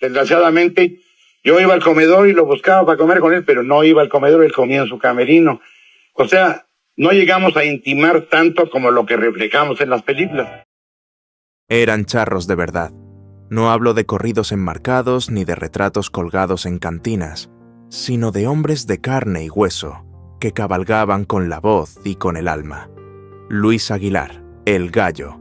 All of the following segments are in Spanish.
Desgraciadamente, yo iba al comedor y lo buscaba para comer con él, pero no iba al comedor, él comía en su camerino. O sea, no llegamos a intimar tanto como lo que reflejamos en las películas. Eran charros de verdad. No hablo de corridos enmarcados ni de retratos colgados en cantinas, sino de hombres de carne y hueso, que cabalgaban con la voz y con el alma. Luis Aguilar, el Gallo.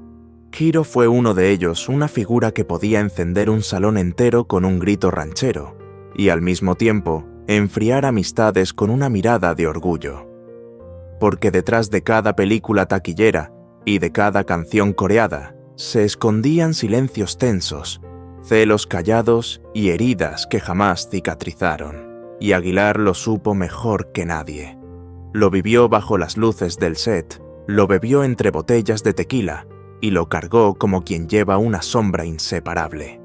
Giro fue uno de ellos, una figura que podía encender un salón entero con un grito ranchero, y al mismo tiempo enfriar amistades con una mirada de orgullo. Porque detrás de cada película taquillera y de cada canción coreada, se escondían silencios tensos, celos callados y heridas que jamás cicatrizaron, y Aguilar lo supo mejor que nadie. Lo vivió bajo las luces del set, lo bebió entre botellas de tequila y lo cargó como quien lleva una sombra inseparable.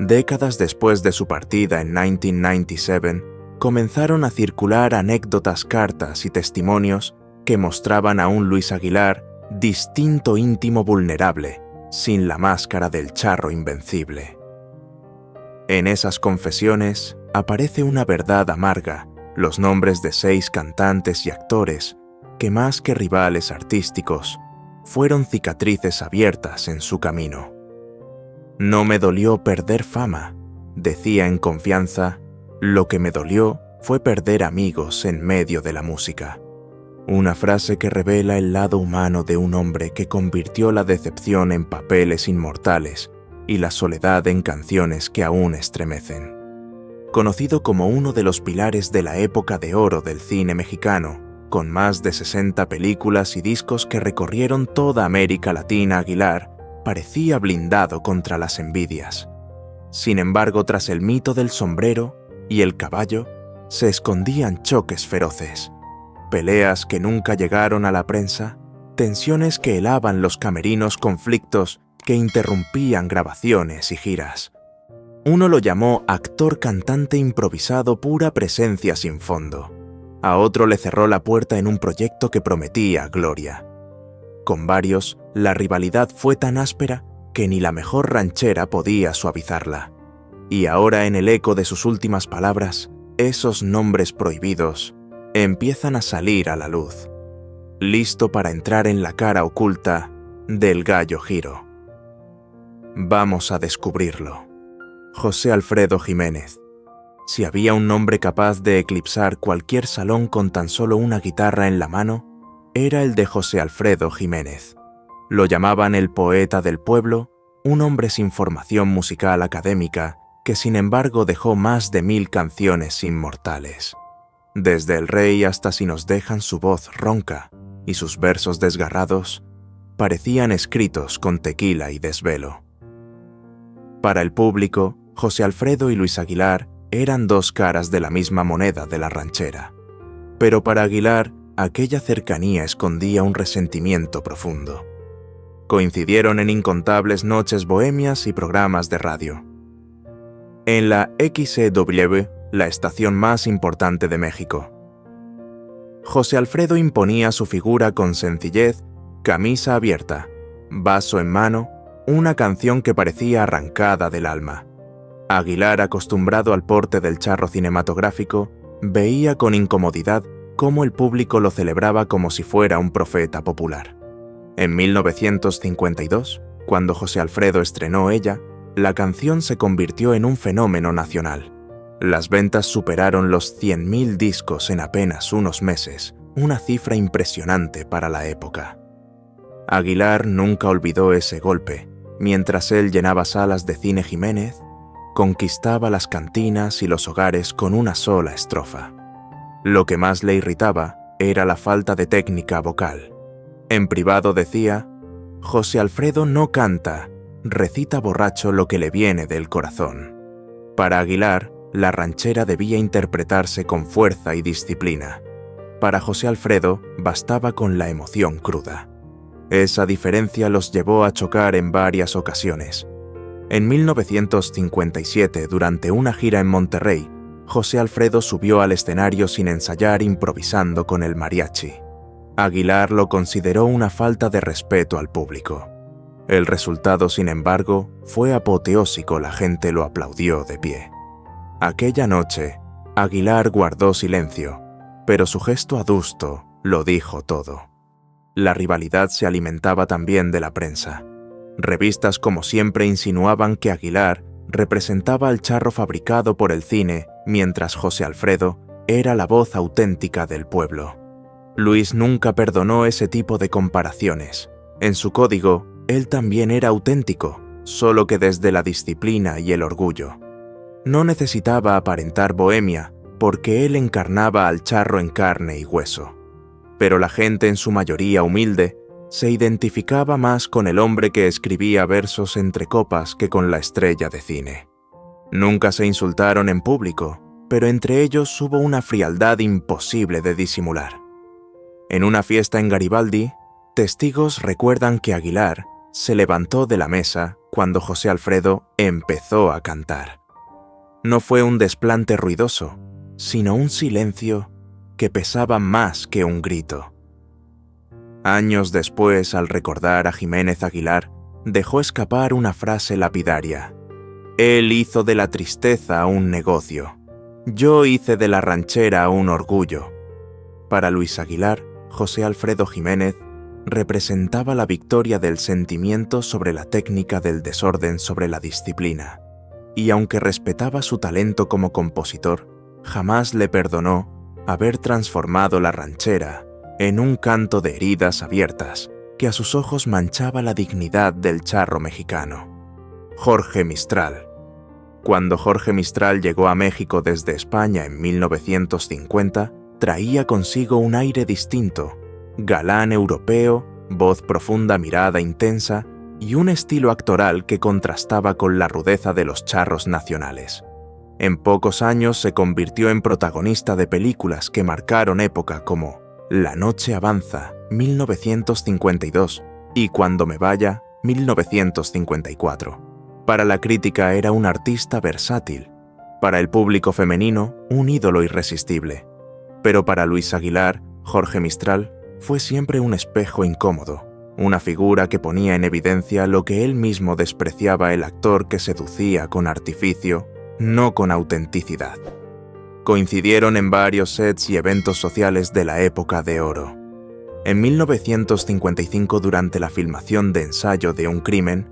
Décadas después de su partida en 1997, comenzaron a circular anécdotas, cartas y testimonios que mostraban a un Luis Aguilar distinto, íntimo, vulnerable, sin la máscara del charro invencible. En esas confesiones aparece una verdad amarga, los nombres de 6 cantantes y actores que más que rivales artísticos, fueron cicatrices abiertas en su camino. No me dolió perder fama, decía en confianza, lo que me dolió fue perder amigos en medio de la música. Una frase que revela el lado humano de un hombre que convirtió la decepción en papeles inmortales y la soledad en canciones que aún estremecen. Conocido como uno de los pilares de la época de oro del cine mexicano, con más de 60 películas y discos que recorrieron toda América Latina, Aguilar parecía blindado contra las envidias. Sin embargo, tras el mito del sombrero y el caballo, se escondían choques feroces. Peleas que nunca llegaron a la prensa, tensiones que helaban los camerinos, conflictos que interrumpían grabaciones y giras. Uno lo llamó actor-cantante improvisado, pura presencia sin fondo. A otro le cerró la puerta en un proyecto que prometía gloria. Con varios, la rivalidad fue tan áspera que ni la mejor ranchera podía suavizarla. Y ahora, en el eco de sus últimas palabras, esos nombres prohibidos empiezan a salir a la luz, listo para entrar en la cara oculta del Gallo Giro. Vamos a descubrirlo. José Alfredo Jiménez. Si había un nombre capaz de eclipsar cualquier salón con tan solo una guitarra en la mano, era el de José Alfredo Jiménez. Lo llamaban el poeta del pueblo, un hombre sin formación musical académica que sin embargo dejó más de 1000 canciones inmortales. Desde El Rey hasta Si nos dejan, su voz ronca y sus versos desgarrados parecían escritos con tequila y desvelo. Para el público, José Alfredo y Luis Aguilar eran 2 caras de la misma moneda de la ranchera. Pero para Aguilar, aquella cercanía escondía un resentimiento profundo. Coincidieron en incontables noches bohemias y programas de radio. En la XCW, la estación más importante de México. José Alfredo imponía su figura con sencillez, camisa abierta, vaso en mano, una canción que parecía arrancada del alma. Aguilar, acostumbrado al porte del charro cinematográfico, veía con incomodidad cómo el público lo celebraba como si fuera un profeta popular. En 1952, cuando José Alfredo estrenó Ella, la canción se convirtió en un fenómeno nacional. Las ventas superaron los 100.000 discos en apenas unos meses, una cifra impresionante para la época. Aguilar nunca olvidó ese golpe. Mientras él llenaba salas de cine Jiménez, conquistaba las cantinas y los hogares con una sola estrofa. Lo que más le irritaba era la falta de técnica vocal. En privado decía, José Alfredo no canta, recita borracho lo que le viene del corazón. Para Aguilar, la ranchera debía interpretarse con fuerza y disciplina. Para José Alfredo bastaba con la emoción cruda. Esa diferencia los llevó a chocar en varias ocasiones. En 1957, durante una gira en Monterrey, José Alfredo subió al escenario sin ensayar, improvisando con el mariachi. Aguilar lo consideró una falta de respeto al público. El resultado, sin embargo, fue apoteósico. La gente lo aplaudió de pie. Aquella noche, Aguilar guardó silencio, pero su gesto adusto lo dijo todo. La rivalidad se alimentaba también de la prensa. Revistas como siempre insinuaban que Aguilar representaba al charro fabricado por el cine, mientras José Alfredo era la voz auténtica del pueblo. Luis nunca perdonó ese tipo de comparaciones. En su código, él también era auténtico, solo que desde la disciplina y el orgullo. No necesitaba aparentar bohemia, porque él encarnaba al charro en carne y hueso. Pero la gente, en su mayoría humilde, se identificaba más con el hombre que escribía versos entre copas que con la estrella de cine. Nunca se insultaron en público, pero entre ellos hubo una frialdad imposible de disimular. En una fiesta en Garibaldi, testigos recuerdan que Aguilar se levantó de la mesa cuando José Alfredo empezó a cantar. No fue un desplante ruidoso, sino un silencio que pesaba más que un grito. Años después, al recordar a Jiménez Aguilar, dejó escapar una frase lapidaria. Él hizo de la tristeza un negocio. Yo hice de la ranchera un orgullo. Para Luis Aguilar, José Alfredo Jiménez representaba la victoria del sentimiento sobre la técnica, del desorden sobre la disciplina. Y aunque respetaba su talento como compositor, jamás le perdonó haber transformado la ranchera en un canto de heridas abiertas que a sus ojos manchaba la dignidad del charro mexicano. Jorge Mistral. Cuando Jorge Mistral llegó a México desde España en 1950, traía consigo un aire distinto, galán europeo, voz profunda, mirada intensa y un estilo actoral que contrastaba con la rudeza de los charros nacionales. En pocos años se convirtió en protagonista de películas que marcaron época como La noche avanza, 1952, y Cuando me vaya, 1954. Para la crítica era un artista versátil, para el público femenino un ídolo irresistible. Pero para Luis Aguilar, Jorge Mistral fue siempre un espejo incómodo, una figura que ponía en evidencia lo que él mismo despreciaba: el actor que seducía con artificio, no con autenticidad. Coincidieron en varios sets y eventos sociales de la época de oro. En 1955, durante la filmación de Ensayo de un crimen,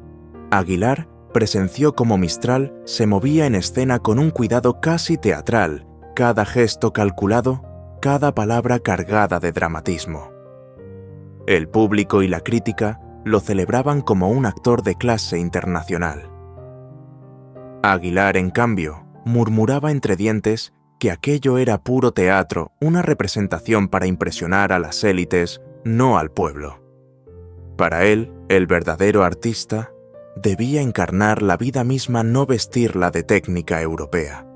Aguilar presenció cómo Mistral se movía en escena con un cuidado casi teatral, cada gesto calculado, cada palabra cargada de dramatismo. El público y la crítica lo celebraban como un actor de clase internacional. Aguilar, en cambio, murmuraba entre dientes que aquello era puro teatro, una representación para impresionar a las élites, no al pueblo. Para él, el verdadero artista debía encarnar la vida misma, no vestirla de técnica europea.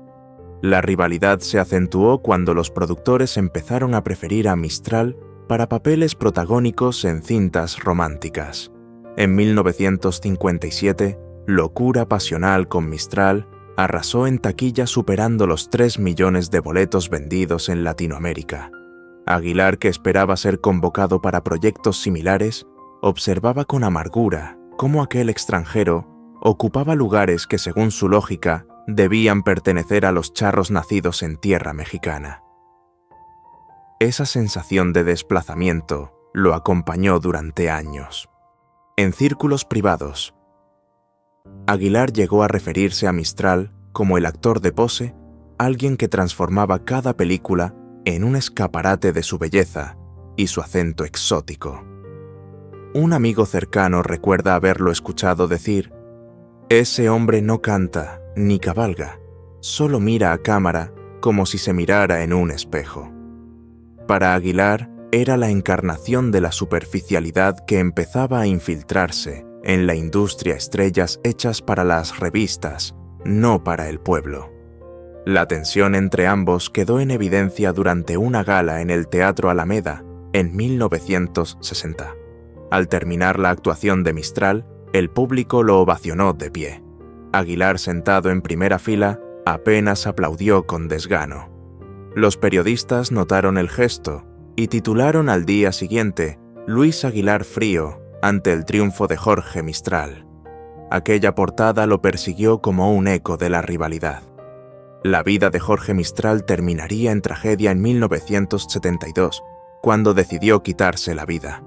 La rivalidad se acentuó cuando los productores empezaron a preferir a Mistral para papeles protagónicos en cintas románticas. En 1957, Locura pasional con Mistral arrasó en taquilla, superando los 3 millones de boletos vendidos en Latinoamérica. Aguilar, que esperaba ser convocado para proyectos similares, observaba con amargura cómo aquel extranjero ocupaba lugares que, según su lógica, debían pertenecer a los charros nacidos en tierra mexicana. Esa sensación de desplazamiento lo acompañó durante años. En círculos privados, Aguilar llegó a referirse a Mistral como el actor de pose, alguien que transformaba cada película en un escaparate de su belleza y su acento exótico. Un amigo cercano recuerda haberlo escuchado decir: «Ese hombre no canta ni cabalga, solo mira a cámara como si se mirara en un espejo». Para Aguilar era la encarnación de la superficialidad que empezaba a infiltrarse en la industria, estrellas hechas para las revistas, no para el pueblo. La tensión entre ambos quedó en evidencia durante una gala en el Teatro Alameda en 1960. Al terminar la actuación de Mistral, el público lo ovacionó de pie. Aguilar, sentado en primera fila, apenas aplaudió con desgano. Los periodistas notaron el gesto y titularon al día siguiente: Luis Aguilar frío, ante el triunfo de Jorge Mistral. Aquella portada lo persiguió como un eco de la rivalidad. La vida de Jorge Mistral terminaría en tragedia en 1972, cuando decidió quitarse la vida.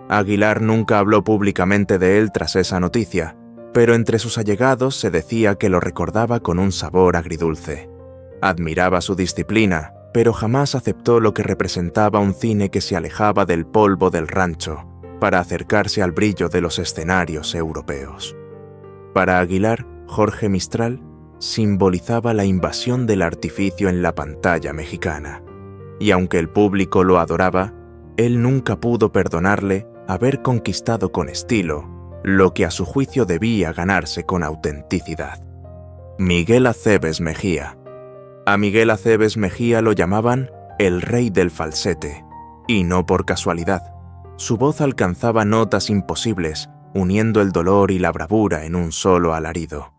Aguilar nunca habló públicamente de él tras esa noticia, pero entre sus allegados se decía que lo recordaba con un sabor agridulce. Admiraba su disciplina, pero jamás aceptó lo que representaba un cine que se alejaba del polvo del rancho para acercarse al brillo de los escenarios europeos. Para Aguilar, Jorge Mistral simbolizaba la invasión del artificio en la pantalla mexicana, y aunque el público lo adoraba, él nunca pudo perdonarle haber conquistado con estilo lo que a su juicio debía ganarse con autenticidad. Miguel Aceves Mejía. A Miguel Aceves Mejía lo llamaban el rey del falsete, y no por casualidad. Su voz alcanzaba notas imposibles, uniendo el dolor y la bravura en un solo alarido.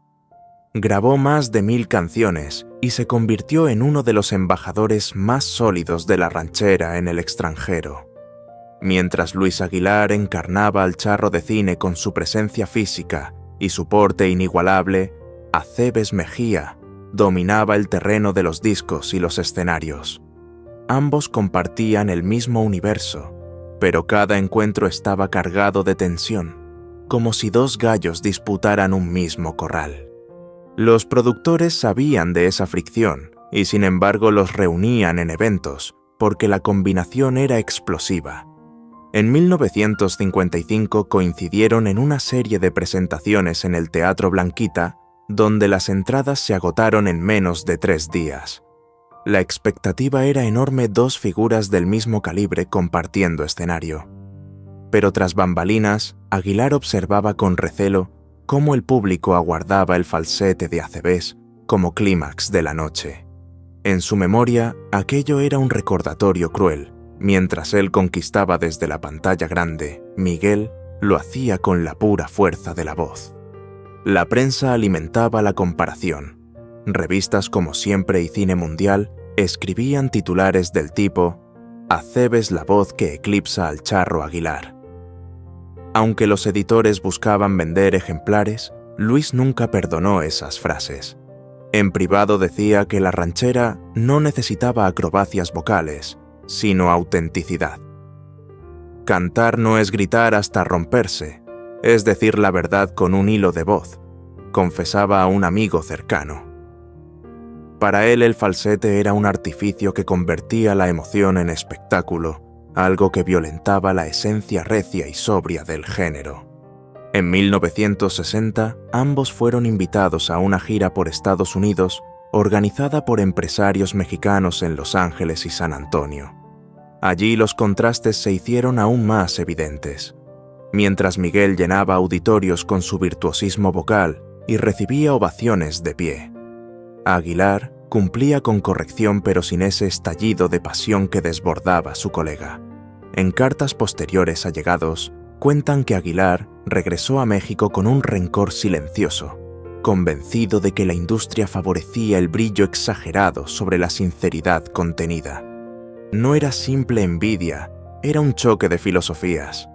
Grabó más de 1000 canciones y se convirtió en uno de los embajadores más sólidos de la ranchera en el extranjero. Mientras Luis Aguilar encarnaba al charro de cine con su presencia física y su porte inigualable, Aceves Mejía dominaba el terreno de los discos y los escenarios. Ambos compartían el mismo universo, pero cada encuentro estaba cargado de tensión, como si dos gallos disputaran un mismo corral. Los productores sabían de esa fricción y sin embargo los reunían en eventos, porque la combinación era explosiva. En 1955 coincidieron en una serie de presentaciones en el Teatro Blanquita, donde las entradas se agotaron en menos de 3 días. La expectativa era enorme, 2 figuras del mismo calibre compartiendo escenario. Pero tras bambalinas, Aguilar observaba con recelo cómo el público aguardaba el falsete de Aceves como clímax de la noche. En su memoria, aquello era un recordatorio cruel. Mientras él conquistaba desde la pantalla grande, Miguel lo hacía con la pura fuerza de la voz. La prensa alimentaba la comparación. Revistas como Siempre y Cine Mundial escribían titulares del tipo «Aceves la voz que eclipsa al charro Aguilar». Aunque los editores buscaban vender ejemplares, Luis nunca perdonó esas frases. En privado decía que la ranchera no necesitaba acrobacias vocales, sino autenticidad. Cantar no es gritar hasta romperse, es decir la verdad con un hilo de voz, confesaba a un amigo cercano. Para él el falsete era un artificio que convertía la emoción en espectáculo, algo que violentaba la esencia recia y sobria del género. En 1960, ambos fueron invitados a una gira por Estados Unidos organizada por empresarios mexicanos en Los Ángeles y San Antonio. Allí los contrastes se hicieron aún más evidentes. Mientras Miguel llenaba auditorios con su virtuosismo vocal y recibía ovaciones de pie, Aguilar cumplía con corrección pero sin ese estallido de pasión que desbordaba a su colega. En cartas posteriores allegados, cuentan que Aguilar regresó a México con un rencor silencioso, convencido de que la industria favorecía el brillo exagerado sobre la sinceridad contenida. No era simple envidia, era un choque de filosofías.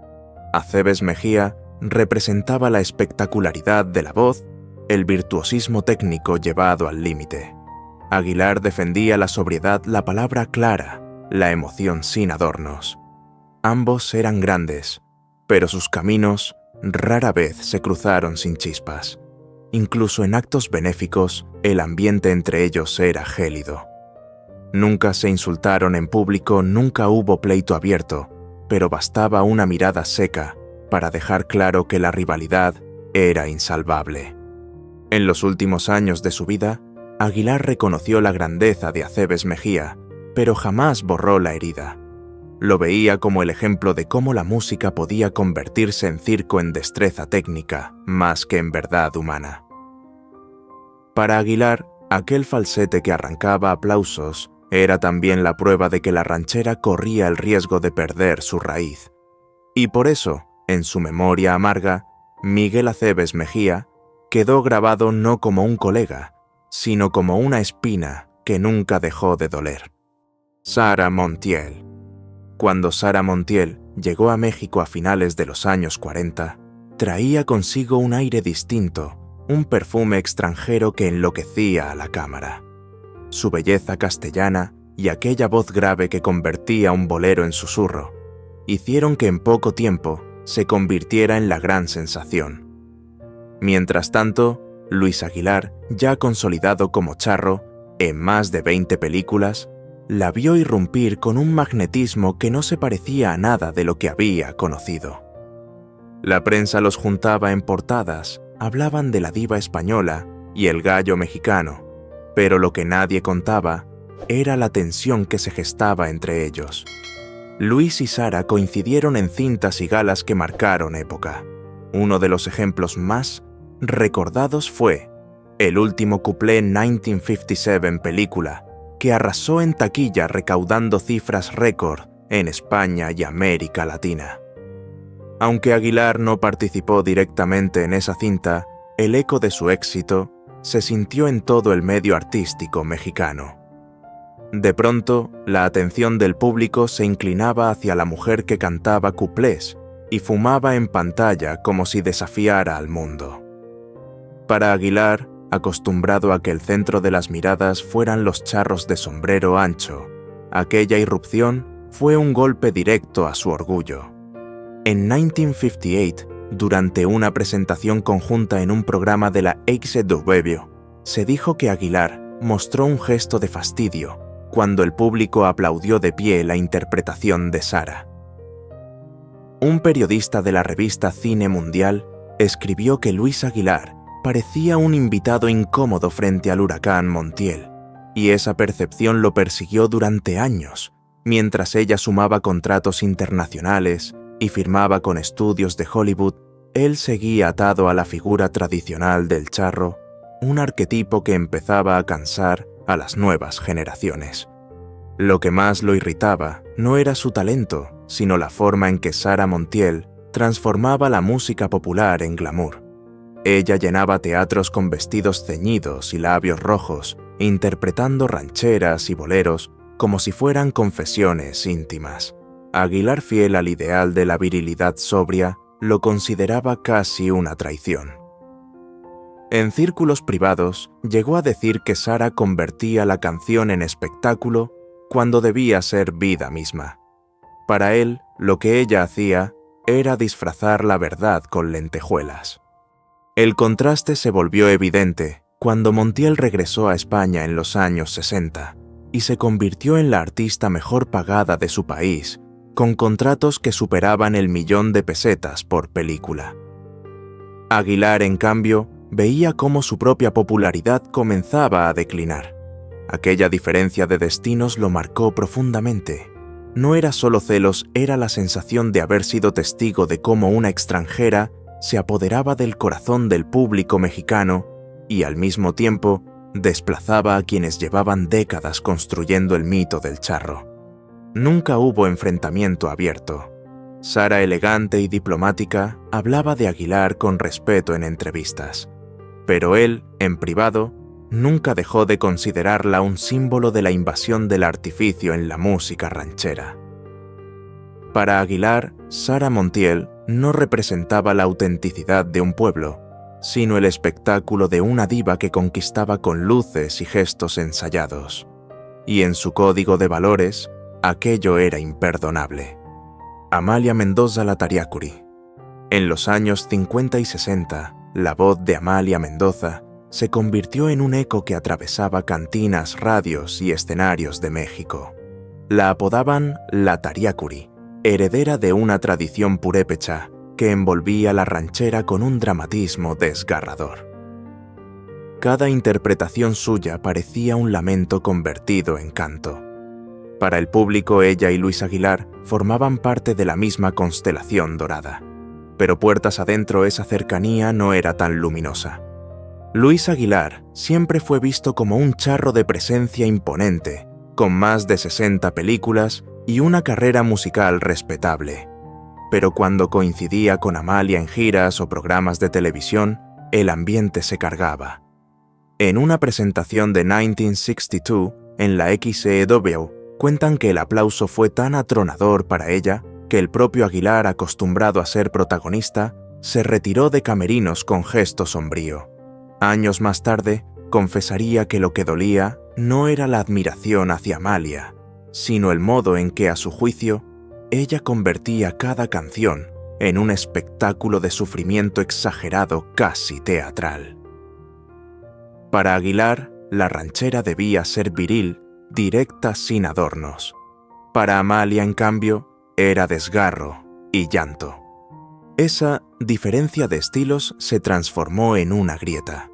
Aceves Mejía representaba la espectacularidad de la voz, el virtuosismo técnico llevado al límite. Aguilar defendía la sobriedad, la palabra clara, la emoción sin adornos. Ambos eran grandes, pero sus caminos rara vez se cruzaron sin chispas. Incluso en actos benéficos, el ambiente entre ellos era gélido. Nunca se insultaron en público, nunca hubo pleito abierto, pero bastaba una mirada seca para dejar claro que la rivalidad era insalvable. En los últimos años de su vida, Aguilar reconoció la grandeza de Aceves Mejía, pero jamás borró la herida. Lo veía como el ejemplo de cómo la música podía convertirse en circo en destreza técnica, más que en verdad humana. Para Aguilar, aquel falsete que arrancaba aplausos era también la prueba de que la ranchera corría el riesgo de perder su raíz. Y por eso, en su memoria amarga, Miguel Aceves Mejía quedó grabado no como un colega, sino como una espina que nunca dejó de doler. Sara Montiel. Cuando Sara Montiel llegó a México a finales de los años 40, traía consigo un aire distinto, un perfume extranjero que enloquecía a la cámara. Su belleza castellana y aquella voz grave que convertía un bolero en susurro hicieron que en poco tiempo se convirtiera en la gran sensación. Mientras tanto, Luis Aguilar, ya consolidado como charro, en más de 20 películas, la vio irrumpir con un magnetismo que no se parecía a nada de lo que había conocido. La prensa los juntaba en portadas, hablaban de la diva española y el gallo mexicano, pero lo que nadie contaba era la tensión que se gestaba entre ellos. Luis y Sara coincidieron en cintas y galas que marcaron época. Uno de los ejemplos más recordados fue El último cuplé 1957 película, que arrasó en taquilla recaudando cifras récord en España y América Latina. Aunque Aguilar no participó directamente en esa cinta, el eco de su éxito se sintió en todo el medio artístico mexicano. De pronto, la atención del público se inclinaba hacia la mujer que cantaba cuplés y fumaba en pantalla como si desafiara al mundo. Para Aguilar, acostumbrado a que el centro de las miradas fueran los charros de sombrero ancho, aquella irrupción fue un golpe directo a su orgullo. En 1958, durante una presentación conjunta en un programa de la XW, se dijo que Aguilar mostró un gesto de fastidio cuando el público aplaudió de pie la interpretación de Sara. Un periodista de la revista Cine Mundial escribió que Luis Aguilar parecía un invitado incómodo frente al huracán Montiel, y esa percepción lo persiguió durante años, mientras ella sumaba contratos internacionales y firmaba con estudios de Hollywood. Él seguía atado a la figura tradicional del charro, un arquetipo que empezaba a cansar a las nuevas generaciones. Lo que más lo irritaba no era su talento, sino la forma en que Sara Montiel transformaba la música popular en glamour. Ella llenaba teatros con vestidos ceñidos y labios rojos, interpretando rancheras y boleros como si fueran confesiones íntimas. Aguilar, fiel al ideal de la virilidad sobria, lo consideraba casi una traición. En círculos privados, llegó a decir que Sara convertía la canción en espectáculo cuando debía ser vida misma. Para él, lo que ella hacía era disfrazar la verdad con lentejuelas. El contraste se volvió evidente cuando Montiel regresó a España en los años 60 y se convirtió en la artista mejor pagada de su país, con contratos que superaban el 1.000.000 de pesetas por película. Aguilar, en cambio, veía cómo su propia popularidad comenzaba a declinar. Aquella diferencia de destinos lo marcó profundamente. No era solo celos, era la sensación de haber sido testigo de cómo una extranjera se apoderaba del corazón del público mexicano y, al mismo tiempo, desplazaba a quienes llevaban décadas construyendo el mito del charro. Nunca hubo enfrentamiento abierto. Sara, elegante y diplomática, hablaba de Aguilar con respeto en entrevistas. Pero él, en privado, nunca dejó de considerarla un símbolo de la invasión del artificio en la música ranchera. Para Aguilar, Sara Montiel no representaba la autenticidad de un pueblo, sino el espectáculo de una diva que conquistaba con luces y gestos ensayados. Y en su código de valores, aquello era imperdonable. Amalia Mendoza Latariacuri. En los años 50 y 60, la voz de Amalia Mendoza se convirtió en un eco que atravesaba cantinas, radios y escenarios de México. La apodaban Latariacuri, heredera de una tradición purépecha que envolvía la ranchera con un dramatismo desgarrador. Cada interpretación suya parecía un lamento convertido en canto. Para el público, ella y Luis Aguilar formaban parte de la misma constelación dorada, pero puertas adentro esa cercanía no era tan luminosa. Luis Aguilar siempre fue visto como un charro de presencia imponente, con más de 60 películas y una carrera musical respetable. Pero cuando coincidía con Amalia en giras o programas de televisión, el ambiente se cargaba. En una presentación de 1962 en la XEW, cuentan que el aplauso fue tan atronador para ella que el propio Aguilar, acostumbrado a ser protagonista, se retiró de camerinos con gesto sombrío. Años más tarde, confesaría que lo que dolía no era la admiración hacia Amalia, sino el modo en que, a su juicio, ella convertía cada canción en un espectáculo de sufrimiento exagerado, casi teatral. Para Aguilar, la ranchera debía ser viril, directa, sin adornos. Para Amalia, en cambio, era desgarro y llanto. Esa diferencia de estilos se transformó en una grieta.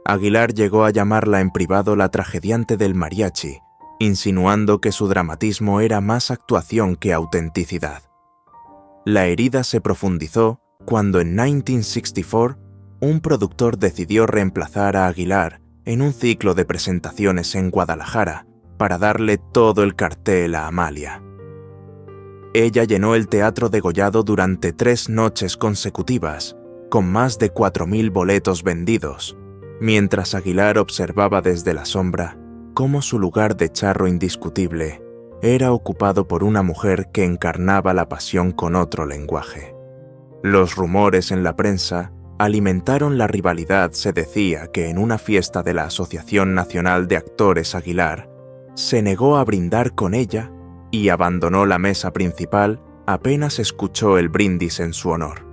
Aguilar llegó a llamarla en privado la tragediante del mariachi, insinuando que su dramatismo era más actuación que autenticidad. La herida se profundizó cuando en 1964 un productor decidió reemplazar a Aguilar en un ciclo de presentaciones en Guadalajara para darle todo el cartel a Amalia. Ella llenó el Teatro Degollado durante 3 noches consecutivas, con más de 4.000 boletos vendidos, mientras Aguilar observaba desde la sombra cómo su lugar de charro indiscutible era ocupado por una mujer que encarnaba la pasión con otro lenguaje. Los rumores en la prensa alimentaron la rivalidad. Se decía que en una fiesta de la Asociación Nacional de Actores Aguilar se negó a brindar con ella y abandonó la mesa principal apenas escuchó el brindis en su honor.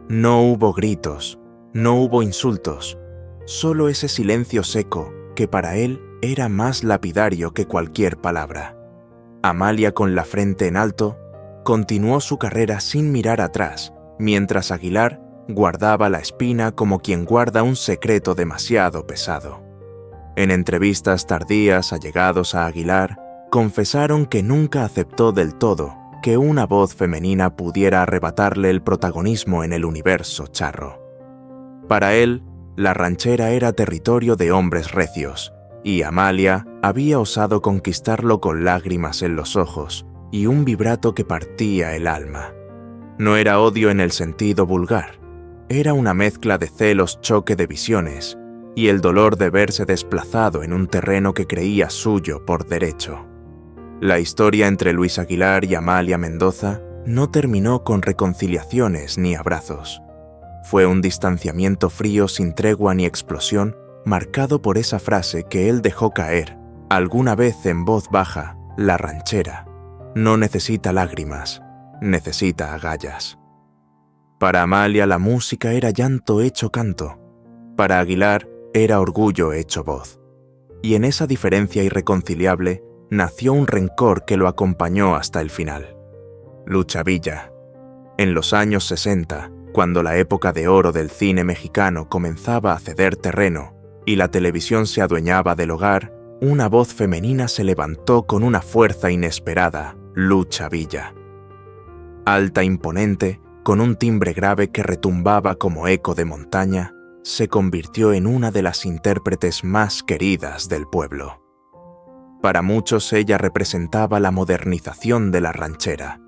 No hubo gritos, no hubo insultos, solo ese silencio seco que para él era más lapidario que cualquier palabra. Amalia, con la frente en alto, continuó su carrera sin mirar atrás, mientras Aguilar guardaba la espina como quien guarda un secreto demasiado pesado. En entrevistas tardías, allegados a Aguilar confesaron que nunca aceptó del todo que una voz femenina pudiera arrebatarle el protagonismo en el universo charro. Para él, la ranchera era territorio de hombres recios, y Amalia había osado conquistarlo con lágrimas en los ojos y un vibrato que partía el alma. No era odio en el sentido vulgar, era una mezcla de celos, choque de visiones y el dolor de verse desplazado en un terreno que creía suyo por derecho. La historia entre Luis Aguilar y Amalia Mendoza no terminó con reconciliaciones ni abrazos. Fue un distanciamiento frío sin tregua ni explosión, marcado por esa frase que él dejó caer, alguna vez en voz baja: la ranchera no necesita lágrimas, necesita agallas. Para Amalia la música era llanto hecho canto, para Aguilar era orgullo hecho voz. Y en esa diferencia irreconciliable nació un rencor que lo acompañó hasta el final. Lucha Villa. En los años 60, cuando la época de oro del cine mexicano comenzaba a ceder terreno y la televisión se adueñaba del hogar, una voz femenina se levantó con una fuerza inesperada: Lucha Villa. Alta, imponente, con un timbre grave que retumbaba como eco de montaña, se convirtió en una de las intérpretes más queridas del pueblo. Para muchos ella representaba la modernización de la ranchera.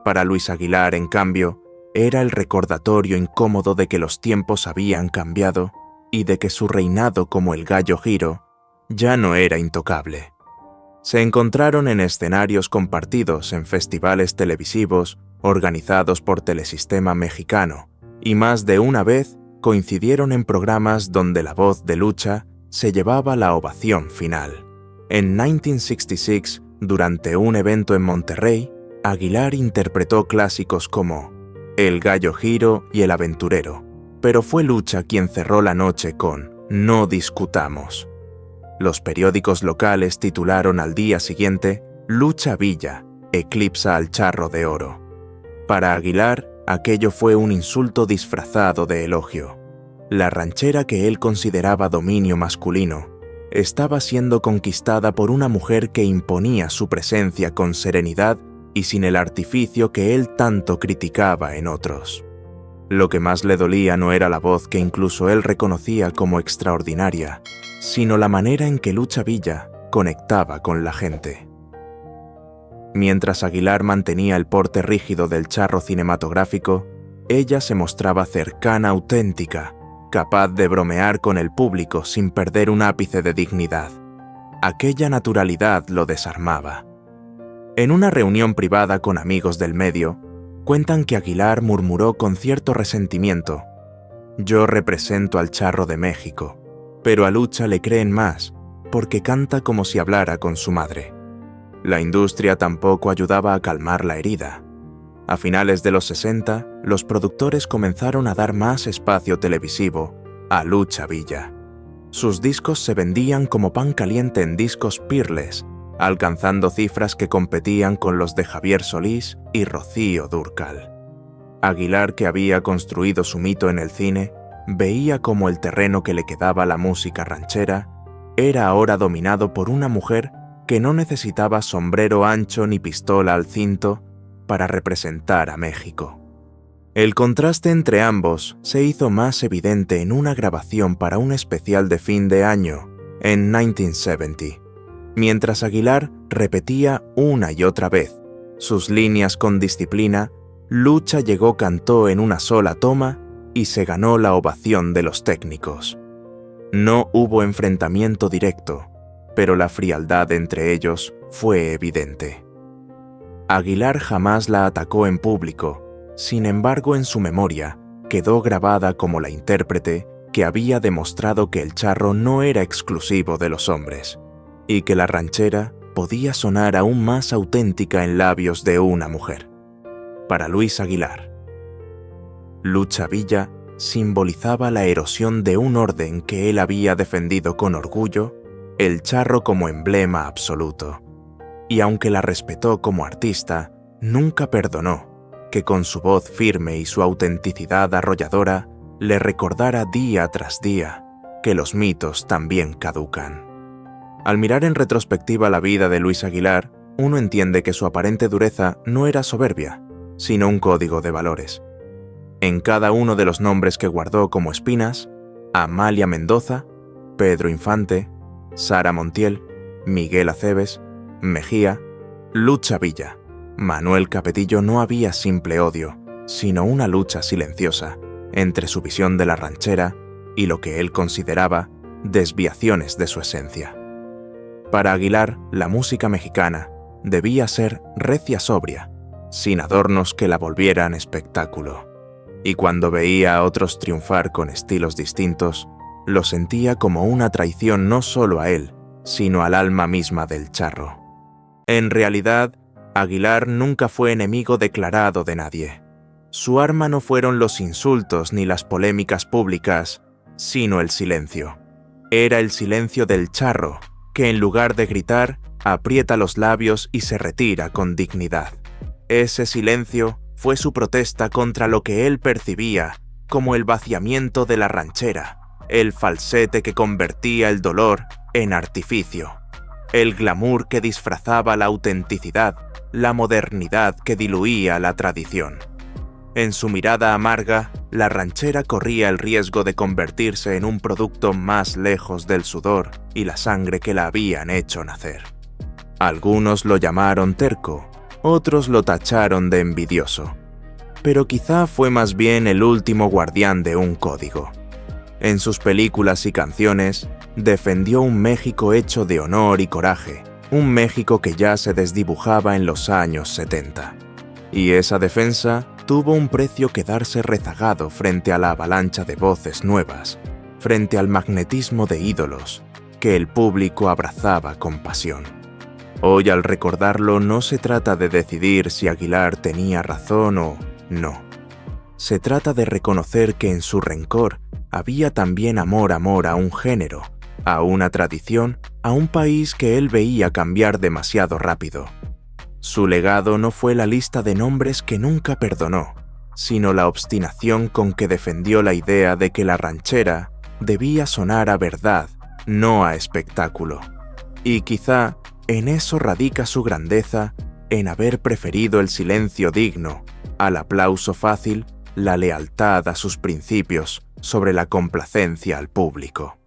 Para Luis Aguilar, en cambio, era el recordatorio incómodo de que los tiempos habían cambiado y de que su reinado como el Gallo Giro ya no era intocable. Se encontraron en escenarios compartidos en festivales televisivos organizados por Telesistema Mexicano y más de una vez coincidieron en programas donde la voz de Lucha se llevaba la ovación final. En 1966, durante un evento en Monterrey, Aguilar interpretó clásicos como El Gallo Giro y El Aventurero, pero fue Lucha quien cerró la noche con No discutamos. Los periódicos locales titularon al día siguiente: Lucha Villa eclipsa al charro de oro. Para Aguilar, aquello fue un insulto disfrazado de elogio. La ranchera que él consideraba dominio masculino estaba siendo conquistada por una mujer que imponía su presencia con serenidad y sin el artificio que él tanto criticaba en otros. Lo que más le dolía no era la voz que incluso él reconocía como extraordinaria, sino la manera en que Lucha Villa conectaba con la gente. Mientras Aguilar mantenía el porte rígido del charro cinematográfico, ella se mostraba cercana, auténtica, capaz de bromear con el público sin perder un ápice de dignidad. Aquella naturalidad lo desarmaba. En una reunión privada con amigos del medio, cuentan que Aguilar murmuró con cierto resentimiento: «Yo represento al Charro de México, pero a Lucha le creen más porque canta como si hablara con su madre». La industria tampoco ayudaba a calmar la herida. A finales de los 60, los productores comenzaron a dar más espacio televisivo a Lucha Villa. Sus discos se vendían como pan caliente en discos Peerless, alcanzando cifras que competían con los de Javier Solís y Rocío Dúrcal. Aguilar, que había construido su mito en el cine, veía como el terreno que le quedaba a la música ranchera era ahora dominado por una mujer que no necesitaba sombrero ancho ni pistola al cinto para representar a México. El contraste entre ambos se hizo más evidente en una grabación para un especial de fin de año en 1970. Mientras Aguilar repetía una y otra vez sus líneas con disciplina, Lucha cantó en una sola toma y se ganó la ovación de los técnicos. No hubo enfrentamiento directo, pero la frialdad entre ellos fue evidente. Aguilar jamás la atacó en público. Sin embargo, en su memoria quedó grabada como la intérprete que había demostrado que el charro no era exclusivo de los hombres y que la ranchera podía sonar aún más auténtica en labios de una mujer. Para Luis Aguilar, Lucha Villa simbolizaba la erosión de un orden que él había defendido con orgullo, el charro como emblema absoluto. Y aunque la respetó como artista, nunca perdonó que con su voz firme y su autenticidad arrolladora le recordara día tras día que los mitos también caducan. Al mirar en retrospectiva la vida de Luis Aguilar, uno entiende que su aparente dureza no era soberbia, sino un código de valores. En cada uno de los nombres que guardó como espinas, Amalia Mendoza, Pedro Infante, Sara Montiel, Miguel Aceves, Mejía, Lucha Villa, Manuel Capetillo, no había simple odio, sino una lucha silenciosa entre su visión de la ranchera y lo que él consideraba desviaciones de su esencia. Para Aguilar, la música mexicana debía ser recia sobria, sin adornos que la volvieran espectáculo. Y cuando veía a otros triunfar con estilos distintos, lo sentía como una traición no solo a él, sino al alma misma del charro. En realidad, Aguilar nunca fue enemigo declarado de nadie. Su arma no fueron los insultos ni las polémicas públicas, sino el silencio. Era el silencio del charro, que en lugar de gritar, aprieta los labios y se retira con dignidad. Ese silencio fue su protesta contra lo que él percibía como el vaciamiento de la ranchera, el falsete que convertía el dolor en artificio, el glamour que disfrazaba la autenticidad, la modernidad que diluía la tradición. En su mirada amarga, la ranchera corría el riesgo de convertirse en un producto más lejos del sudor y la sangre que la habían hecho nacer. Algunos lo llamaron terco, otros lo tacharon de envidioso, pero quizá fue más bien el último guardián de un código. En sus películas y canciones, defendió un México hecho de honor y coraje, un México que ya se desdibujaba en los años 70. Y esa defensa tuvo un precio: quedarse rezagado frente a la avalancha de voces nuevas, frente al magnetismo de ídolos que el público abrazaba con pasión. Hoy, al recordarlo, no se trata de decidir si Aguilar tenía razón o no. Se trata de reconocer que en su rencor había también amor a un género, a una tradición, a un país que él veía cambiar demasiado rápido. Su legado no fue la lista de nombres que nunca perdonó, sino la obstinación con que defendió la idea de que la ranchera debía sonar a verdad, no a espectáculo. Y quizá en eso radica su grandeza, en haber preferido el silencio digno al aplauso fácil, la lealtad a sus principios sobre la complacencia al público.